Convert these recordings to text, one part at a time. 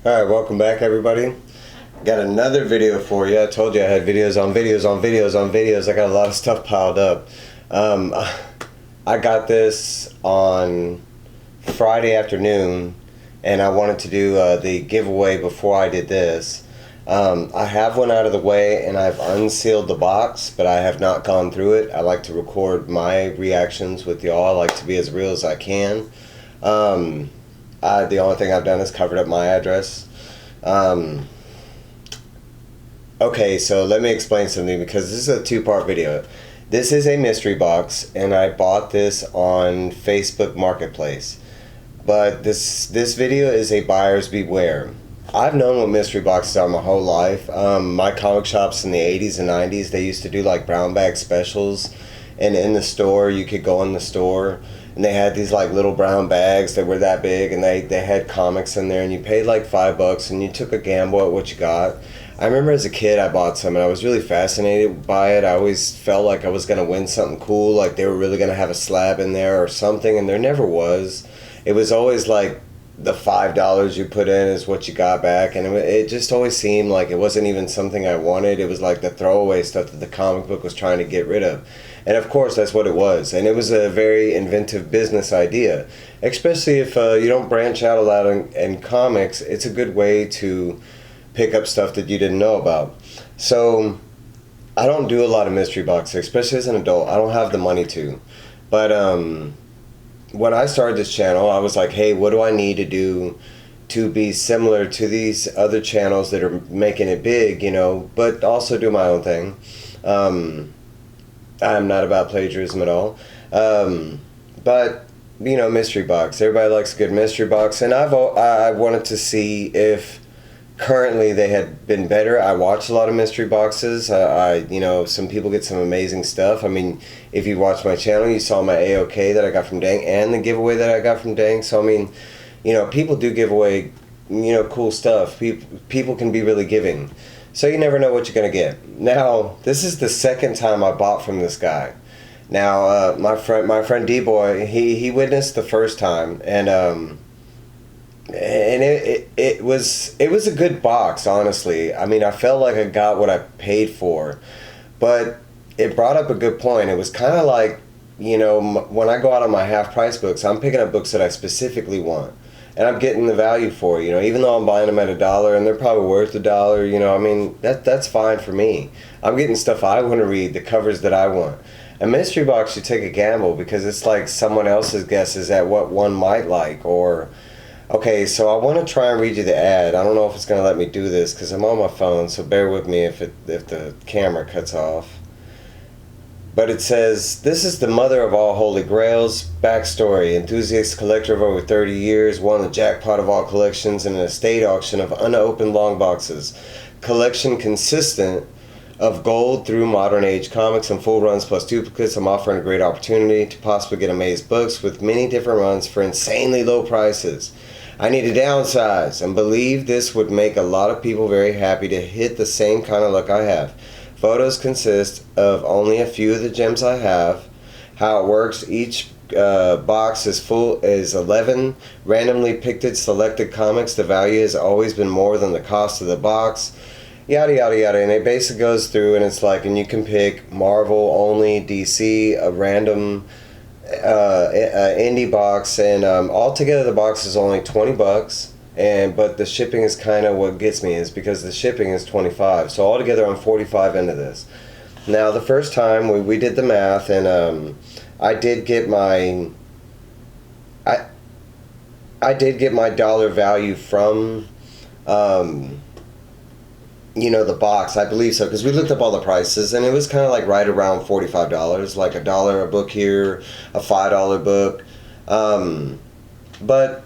Alright, welcome back everybody. Got another video for you. I told you I had videos on videos on videos on videos. I got a lot of stuff piled up. I got this on Friday afternoon and I wanted to do the giveaway before I did this. I have one out of the way and I've unsealed the box, but I have not gone through it. I like to record my reactions with y'all. I like to be as real as I can. The only thing I've done is covered up my address. Okay, so let me explain something because this is a two-part video. This is a mystery box and I bought this on Facebook Marketplace. But this video is a buyer's beware. I've known what mystery boxes are my whole life. My comic shops in the 80s and 90s, they used to do like brown bag specials, and in the store you could go in the store and they had these like little brown bags that were that big, and they had comics in there, and you paid like $5 and you took a gamble at what you got. I remember as a kid I bought some and I was really fascinated by it. I always felt like I was going to win something cool, like they were really going to have a slab in there or something, and there never was. It was always like the $5 you put in is what you got back, and it just always seemed like it wasn't even something I wanted. It was like the throwaway stuff that the comic book was trying to get rid of. And of course that's what it was, and it was a very inventive business idea, especially if you don't branch out a lot in comics. It's a good way to pick up stuff that you didn't know about. So I don't do a lot of mystery boxes, especially as an adult. I don't have the money to, but when I started this channel, I was like, hey, what do I need to do to be similar to these other channels that are making it big, you know, but also do my own thing. I'm not about plagiarism at all. But, you know, mystery box. Everybody likes a good mystery box, and I wanted to see if currently they had been better. I watch a lot of mystery boxes. You know, some people get some amazing stuff. I mean, if you watch my channel, you saw my AOK that I got from Dang and the giveaway that I got from Dang. So, I mean, you know, people do give away, you know, cool stuff. People can be really giving. So you never know what you're going to get. Now, this is the second time I bought from this guy. Now, my friend D-Boy, he witnessed the first time, and it was a good box, honestly. I mean, I felt like I got what I paid for, but it brought up a good point. It was kind of like, you know, when I go out on my half price books, I'm picking up books that I specifically want, and I'm getting the value for it, you know, even though I'm buying them at $1 and they're probably worth $1, you know. I mean, that's fine for me. I'm getting stuff I want to read, the covers that I want. A mystery box, you take a gamble because it's like someone else's guesses at what one might like. Or okay, so I want to try and read you the ad. I don't know if it's going to let me do this because I'm on my phone, so bear with me if the camera cuts off. But it says, this is the mother of all holy grails. Backstory: enthusiast collector of over 30 years, won the jackpot of all collections in an estate auction of unopened long boxes. Collection consistent of gold through modern age comics and full runs plus duplicates. I'm offering a great opportunity to possibly get amazed books with many different runs for insanely low prices. I need to downsize and believe this would make a lot of people very happy to hit the same kind of luck I have. Photos consist of only a few of the gems I have. How it works: each box is 11 randomly picked selected comics. The value has always been more than the cost of the box. Yada yada yada, and it basically goes through and it's like, and you can pick Marvel only, DC, a random indie box, and altogether the box is only $20. But the shipping is kind of what gets me, is because the shipping is $25. So altogether I'm $45 into this. Now the first time we did the math, and I did get my dollar value from you know, the box. I believe so, because we looked up all the prices and it was kind of like right around $45, like $1 a book here, a $5 book. But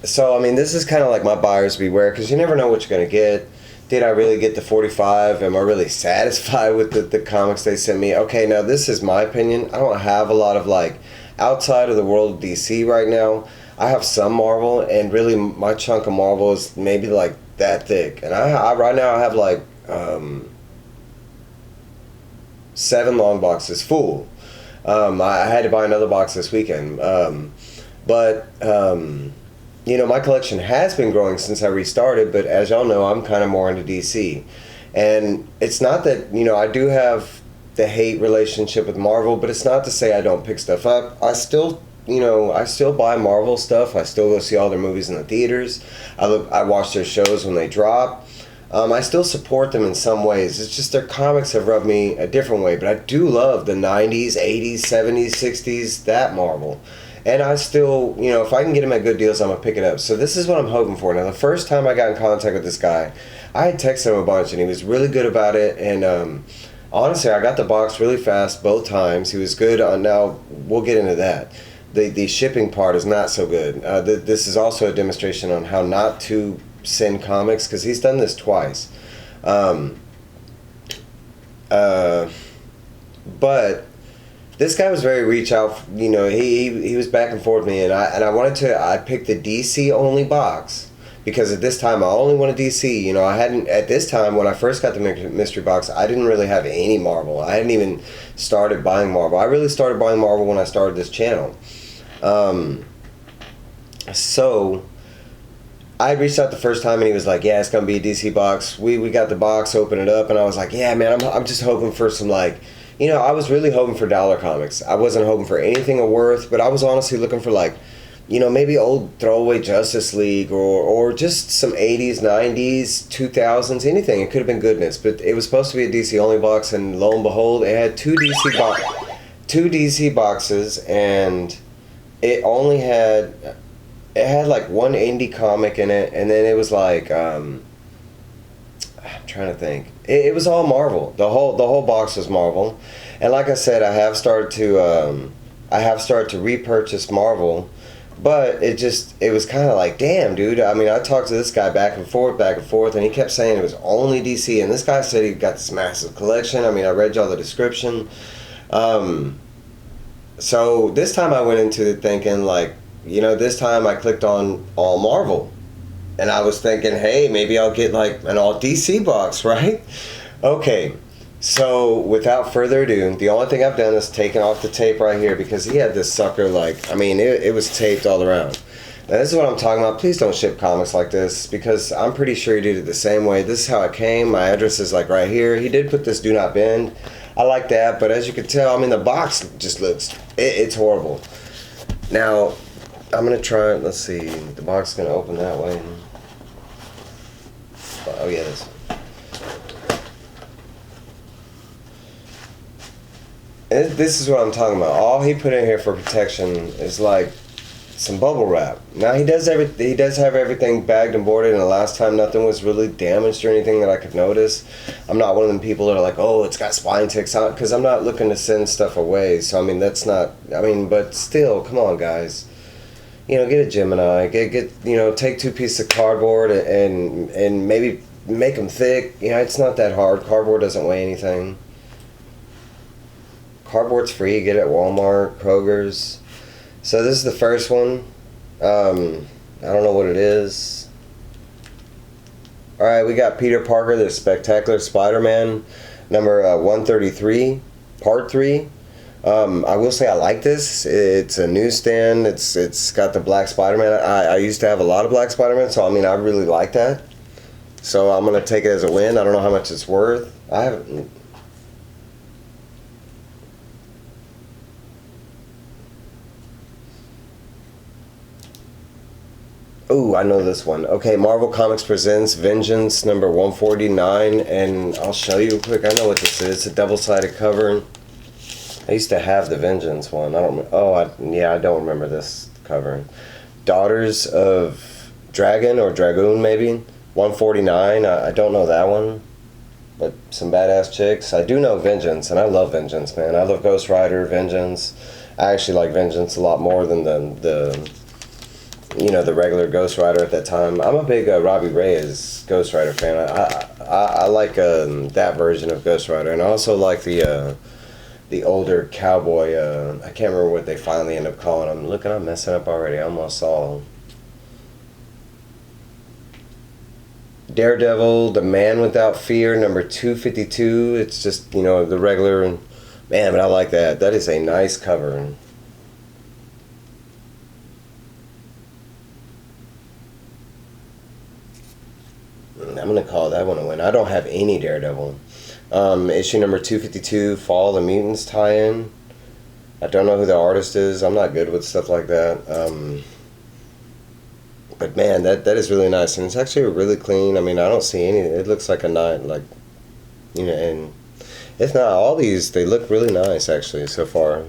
so, I mean, this is kind of like my buyer's beware, because you never know what you're going to get. Did I really get the 45? Am I really satisfied with the comics they sent me? Okay, now this is my opinion. I don't have a lot of, like, outside of the world of DC right now. I have some Marvel, and really my chunk of Marvel is maybe like that thick. And I right now I have like 7 long boxes full. I had to buy another box this weekend. my collection has been growing since I restarted, but as y'all know, I'm kind of more into DC. And it's not that, I do have the hate relationship with Marvel, but it's not to say I don't pick stuff up. I still buy Marvel stuff. I still go see all their movies in the theaters. I watch their shows when they drop. I still support them in some ways. It's just their comics have rubbed me a different way. But I do love the 90s, 80s, 70s, 60s, that Marvel. And I still, if I can get them at good deals, I'm going to pick it up. So this is what I'm hoping for. Now, the first time I got in contact with this guy, I had texted him a bunch, and he was really good about it. And honestly, I got the box really fast both times. He was good on, now we'll get into that. The shipping part is not so good. This is also a demonstration on how not to send comics, because he's done this twice. But this guy was very reach out. He was back and forth with me, and I picked the DC only box because at this time I only wanted DC. I hadn't, at this time when I first got the mystery box, I didn't really have any Marvel. I hadn't even started buying Marvel. I really started buying Marvel when I started this channel. So I reached out the first time and he was like, yeah, it's gonna be a DC box. We got the box, open it up, and I was like, yeah, man, I'm just hoping for some, like, I was really hoping for dollar comics. I wasn't hoping for anything of worth, but I was honestly looking for, like, maybe old throwaway Justice League or just some 80s, 90s, 2000s, anything. It could have been goodness, but it was supposed to be a DC only box, and lo and behold, it had two DC boxes, and it only had like one indie comic in it, and then it was like I'm trying to think. It was all Marvel. The whole box was Marvel, and like I said, I have started to repurchase Marvel, but it was kind of like, damn, dude. I mean, I talked to this guy back and forth, and he kept saying it was only DC, and this guy said he got this massive collection. I mean, I read y'all the description. So this time I went into it thinking, like, this time I clicked on all Marvel. And I was thinking, hey, maybe I'll get like an all DC box, right? Okay, so without further ado, the only thing I've done is taken off the tape right here, because he had this sucker, like, I mean, it was taped all around. Now this is what I'm talking about. Please don't ship comics like this, because I'm pretty sure he did it the same way. This is how it came. My address is like right here. He did put this do not bend. I like that, but as you can tell, I mean, the box just looks, it's horrible. Now, I'm going to try it. Let's see. The box is going to open that way. Oh, yeah, this. This is what I'm talking about. All he put in here for protection is like some bubble wrap. Now he does have everything bagged and boarded, and the last time nothing was really damaged or anything that I could notice. I'm not one of them people that are like, oh, it's got spine ticks on, because I'm not looking to send stuff away. So I mean, that's not, I mean, but still, come on, guys. Get a Gemini, take 2 pieces of cardboard and maybe make them thick. It's not that hard. Cardboard doesn't weigh anything. Cardboard's free. You get it at Walmart, Kroger's. So this is the first one. I don't know what it is. Alright, we got Peter Parker, the Spectacular Spider-Man, number 133, part 3. I will say I like this. It's a newsstand. It's got the black Spider-Man. I used to have a lot of black Spider-Man, so I mean, I really like that. So I'm going to take it as a win. I don't know how much it's worth. I haven't... Ooh, I know this one. Okay, Marvel Comics presents Vengeance number 149, and I'll show you quick. I know what this is. It's a double-sided cover. I used to have the Vengeance one. I don't remember this cover. Daughters of Dragon, or Dragoon maybe. 149. I don't know that one. But some badass chicks. I do know Vengeance, and I love Vengeance, man. I love Ghost Rider, Vengeance. I actually like Vengeance a lot more than the regular Ghost Rider at that time. I'm a big Robbie Reyes Ghost Rider fan. I like that version of Ghost Rider, and I also like the older cowboy. I can't remember what they finally end up calling him. Look, I'm messing up already. I almost saw Daredevil, The Man Without Fear, number 252. It's just, the regular. Man, but I like that. That is a nice cover. I'm gonna call that one a win. I don't have any Daredevil. Issue number 252, Fall of the Mutants tie-in. I don't know who the artist is. I'm not good with stuff like that. But man, that is really nice, and it's actually really clean. I mean, I don't see any. It looks like a night, like, you know, and if not all these, they look really nice actually so far.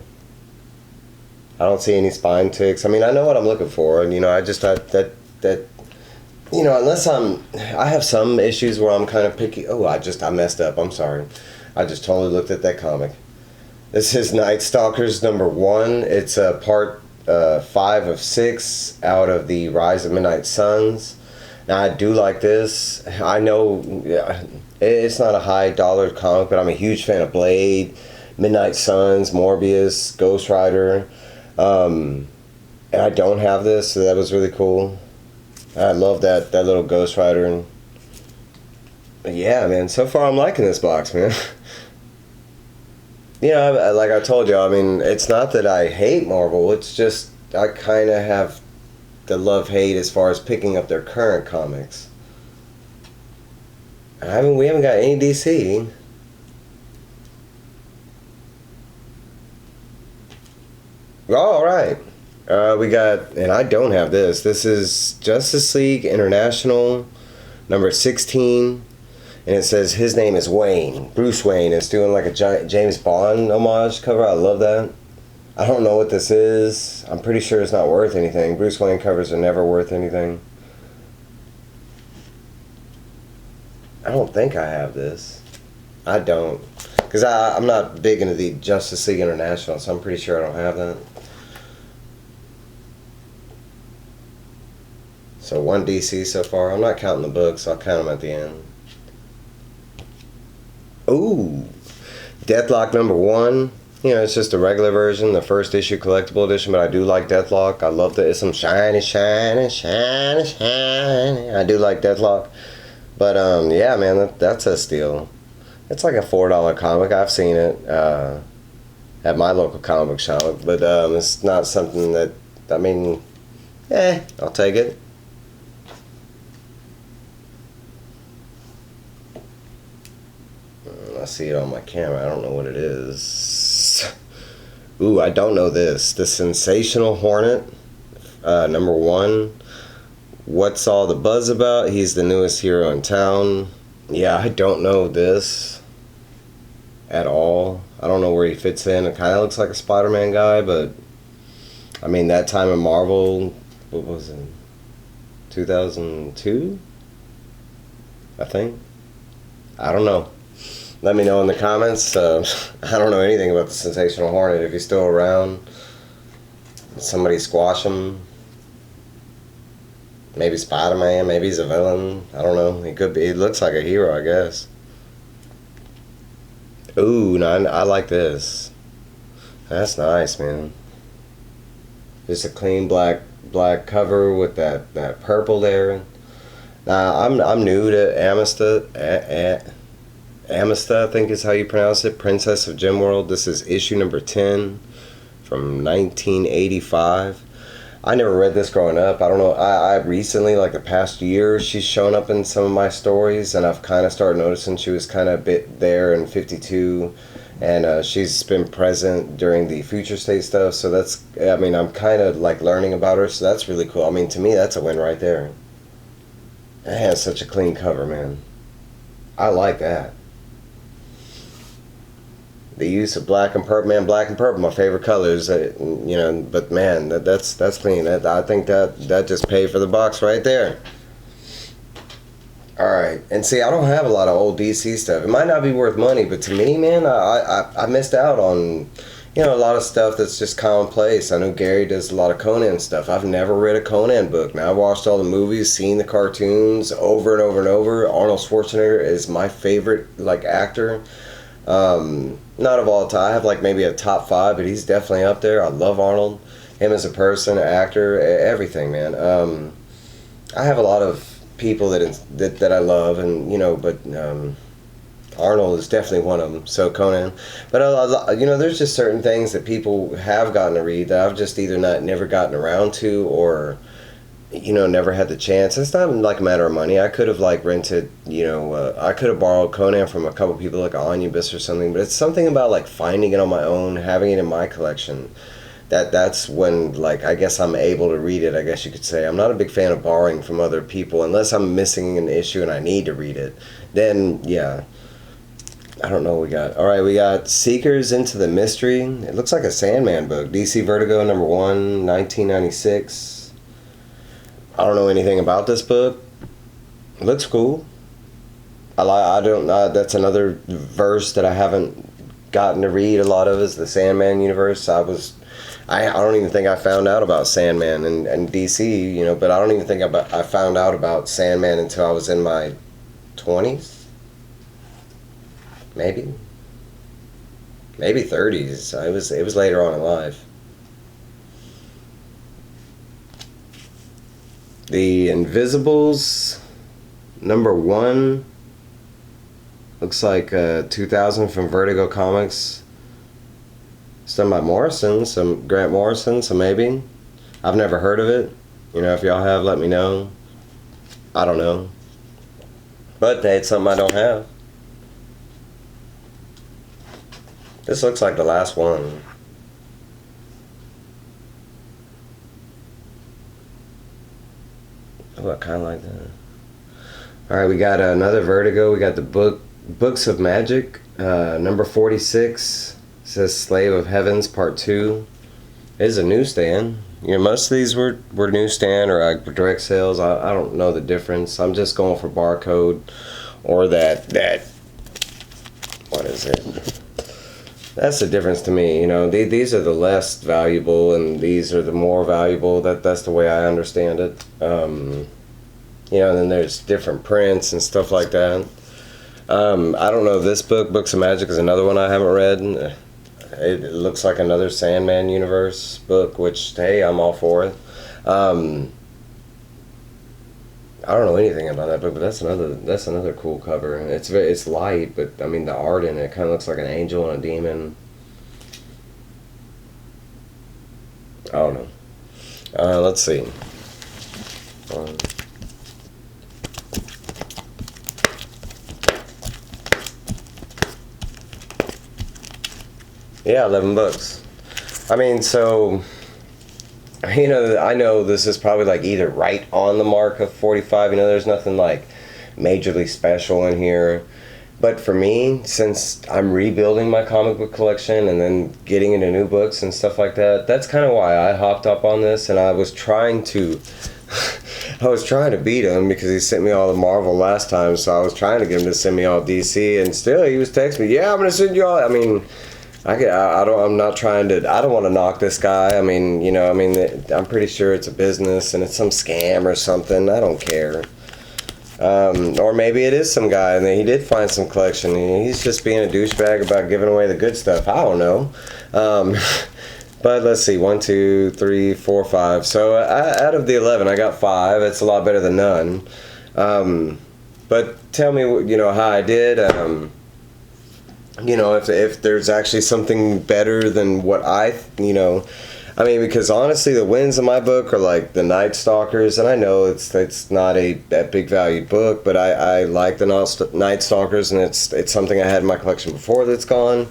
I don't see any spine ticks. I mean, I know what I'm looking for, and you know, I just that you know, unless I have some issues where I'm kind of picky. Oh, I messed up. I'm sorry. I just totally looked at that comic. This is Night Stalkers number 1. It's part 5 of 6 out of the Rise of Midnight Suns. Now, I do like this. I know it's not a high dollar comic, but I'm a huge fan of Blade, Midnight Suns, Morbius, Ghost Rider. And I don't have this, so that was really cool. I love that little Ghost Rider. And yeah, man, so far I'm liking this box, man. You know, like I told you, I mean, it's not that I hate Marvel. It's just I kind of have the love-hate as far as picking up their current comics. We haven't got any DC. All right. We got, and I don't have this. This is Justice League International, number 16. And it says his name is Wayne. Bruce Wayne. It's doing like a James Bond homage cover. I love that. I don't know what this is. I'm pretty sure it's not worth anything. Bruce Wayne covers are never worth anything. I don't think I have this. I don't. Because I'm not big into the Justice League International, so I'm pretty sure I don't have that. So 1 DC so far. I'm not counting the books. I'll count them at the end. Ooh, Deathlock number 1. You know, it's just a regular version, the first issue collectible edition, but I do like Deathlock. I love that. It's some shiny. I do like Deathlock. But, yeah, man, that's a steal. It's like a $4 comic. I've seen it at my local comic book shop, but it's not something that, I mean, I'll take it. I see it on my camera. I don't know what it is. Ooh, I don't know this. The Sensational Hornet, number 1. What's all the buzz about? He's the newest hero in town. Yeah, I don't know this at all. I don't know where he fits in. It kind of looks like a Spider-Man guy, but I mean, that time in Marvel, what was it? 2002? I think. I don't know. Let me know in the comments. I don't know anything about the Sensational Hornet. If he's still around, somebody squash him. Maybe Spider-Man. Maybe he's a villain. I don't know. He could be. He looks like a hero, I guess. Ooh, no, I like this. That's nice, man. Just a clean black cover with that purple there. Now I'm new to Amistad. Amistad, I think is how you pronounce it. Princess of Gemworld. This is issue number 10 from 1985. I never read this growing up. I don't know. I recently, like the past year, she's shown up in some of my stories, and I've kind of started noticing she was kind of a bit there in 52, and she's been present during the Future State stuff. So that's, I mean, I'm kind of like learning about her, so that's really cool. I mean, to me, that's a win right there. It has such a clean cover, man. I like that. The use of black and purple, man, black and purple, my favorite colors, you know, but man, that's clean. I think that just paid for the box right there. Alright, and see, I don't have a lot of old DC stuff. It might not be worth money, but to me, man, I missed out on, you know, a lot of stuff that's just commonplace. I know Gary does a lot of Conan stuff. I've never read a Conan book. Now, I've watched all the movies, seen the cartoons over and over and over. Arnold Schwarzenegger is my favorite, like, actor. Not of all time. I have like maybe a top 5, but he's definitely up there. I love Arnold. Him as a person, actor, everything, man. I have a lot of people that I love, and you know, but Arnold is definitely one of them. So Conan, but you know, there's just certain things that people have gotten to read that I've just either never gotten around to, or never had the chance. It's not like a matter of money. I could have like rented, I could have borrowed Conan from a couple people like an omnibus or something. But it's something about like finding it on my own, having it in my collection. That's when like I guess I'm able to read it. I guess you could say I'm not a big fan of borrowing from other people unless I'm missing an issue and I need to read it. Then yeah. I don't know what we got. All right, we got Seekers Into the Mystery. It looks like a Sandman book. DC Vertigo #1, 1996. I don't know anything about this book. It looks cool. I don't. That's another verse that I haven't gotten to read a lot of is the Sandman universe. I don't even think I found out about Sandman and DC. But I don't even think I found out about Sandman until I was in my 20s. Maybe 30s. It was later on in life. The Invisibles #1 looks like 2000 from Vertigo Comics. It's done by Morrison, some Grant Morrison, so maybe. I've never heard of it. If y'all have, let me know. I don't know. But hey, it's something I don't have. This looks like the last one. Oh, I kind of like that. Alright, we got another Vertigo. We got the Books of Magic, #46. It says Slave of Heavens, Part 2. It is a newsstand. Most of these were newsstand or direct sales. I don't know the difference. I'm just going for barcode or that what is it? That's the difference to me. These are the less valuable and these are the more valuable. That's the way I understand it. And then there's different prints and stuff like that. I don't know. This book, Books of Magic, is another one I haven't read. It looks like another Sandman universe book, which, hey, I'm all for it. I don't know anything about that book, but that's another cool cover. It's light, but I mean the art in it kind of looks like an angel and a demon. I don't know. Let's see. Yeah, 11 books. I mean, so. I know this is probably like either right on the mark of 45. There's nothing like majorly special in here. But for me, since I'm rebuilding my comic book collection and then getting into new books and stuff like that, that's kind of why I hopped up on this. And I was trying to beat him because he sent me all the Marvel last time. So I was trying to get him to send me all DC. And still, he was texting me, yeah, I'm going to send you all. I mean, I'm not trying to. I don't want to knock this guy. I mean, I'm pretty sure it's a business and it's some scam or something. I don't care. Or maybe it is some guy and he did find some collection. He's just being a douchebag about giving away the good stuff. I don't know. But let's see, 1, 2, 3, 4, 5. So out of the 11, I got 5. It's a lot better than none. But tell me, how I did. If there's actually something better than what because honestly the wins in my book are like the Night Stalkers, and I know it's not that big valued book, but I like the Night Stalkers, and it's something I had in my collection before that's gone.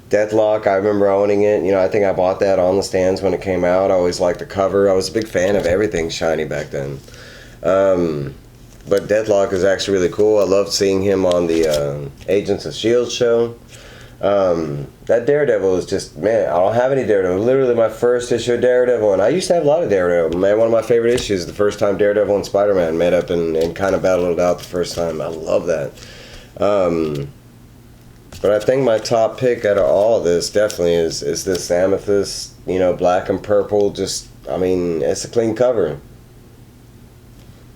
Deathlock, I remember owning it. I think I bought that on the stands when it came out. I always liked the cover. I was a big fan of everything shiny back then. But Deathlock is actually really cool. I loved seeing him on the Agents of S.H.I.E.L.D. show. That Daredevil is just, man, I don't have any Daredevil. Literally my first issue of Daredevil, and I used to have a lot of Daredevil. Man, one of my favorite issues is the first time Daredevil and Spider-Man met up and kind of battled it out the first time. I love that. But I think my top pick out of all of this definitely is this Amethyst, black and purple. Just, it's a clean cover.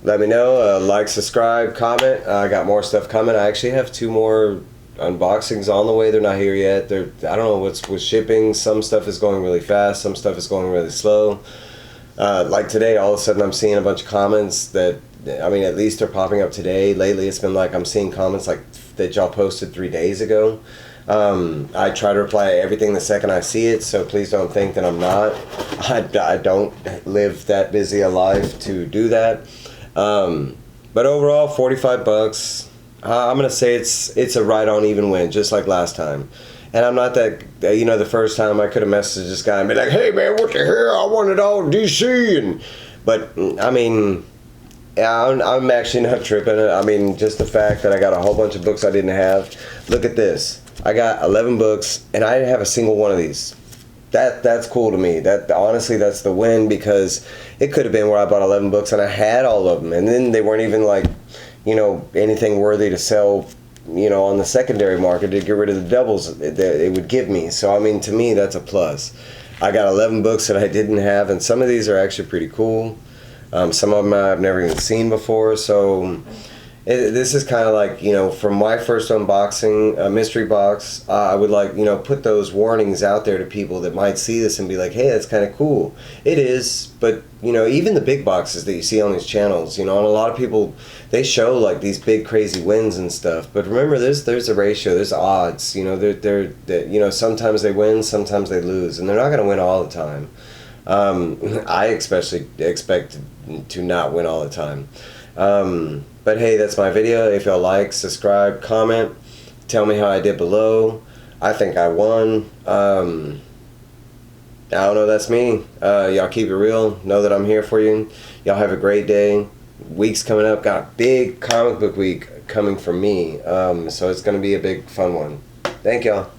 Let me know, like, subscribe, comment. I got more stuff coming. I actually have 2 more unboxings on the way. They're not here yet. I don't know what's with shipping. Some stuff is going really fast. Some stuff is going really slow. Like today, all of a sudden I'm seeing a bunch of comments that, at least they're popping up today. Lately it's been like I'm seeing comments like that y'all posted 3 days ago. I try to reply everything the second I see it, so please don't think that I'm not. I don't live that busy a life to do that. But overall, 45 bucks. I'm gonna say it's a right on even win, just like last time. And I'm not that, the first time I could have messaged this guy and be like, hey man, what the hell? I want it all DC. But I mean, yeah, I'm actually not tripping. I mean, just the fact that I got a whole bunch of books I didn't have. Look at this. I got 11 books, and I didn't have a single one of these. That's cool to me. That honestly, that's the win, because it could have been where I bought 11 books and I had all of them, and then they weren't even like, anything worthy to sell, on the secondary market to get rid of the doubles that it would give me. So I mean, to me, that's a plus. I got 11 books that I didn't have, and some of these are actually pretty cool. Some of them I've never even seen before. So this is kind of like, from my first unboxing, mystery box, I would like, put those warnings out there to people that might see this and be like, hey, that's kind of cool. It is, but, even the big boxes that you see on these channels, and a lot of people, they show like these big crazy wins and stuff. But remember, there's a ratio, there's odds, sometimes they win, sometimes they lose, and they're not going to win all the time. I especially expect to not win all the time. But hey, that's my video. If y'all like, subscribe, comment, tell me how I did below. I think I won. I don't know, that's me. Y'all keep it real. Know that I'm here for you. Y'all have a great day. Week's coming up. Got a big comic book week coming for me. So it's going to be a big fun one. Thank y'all.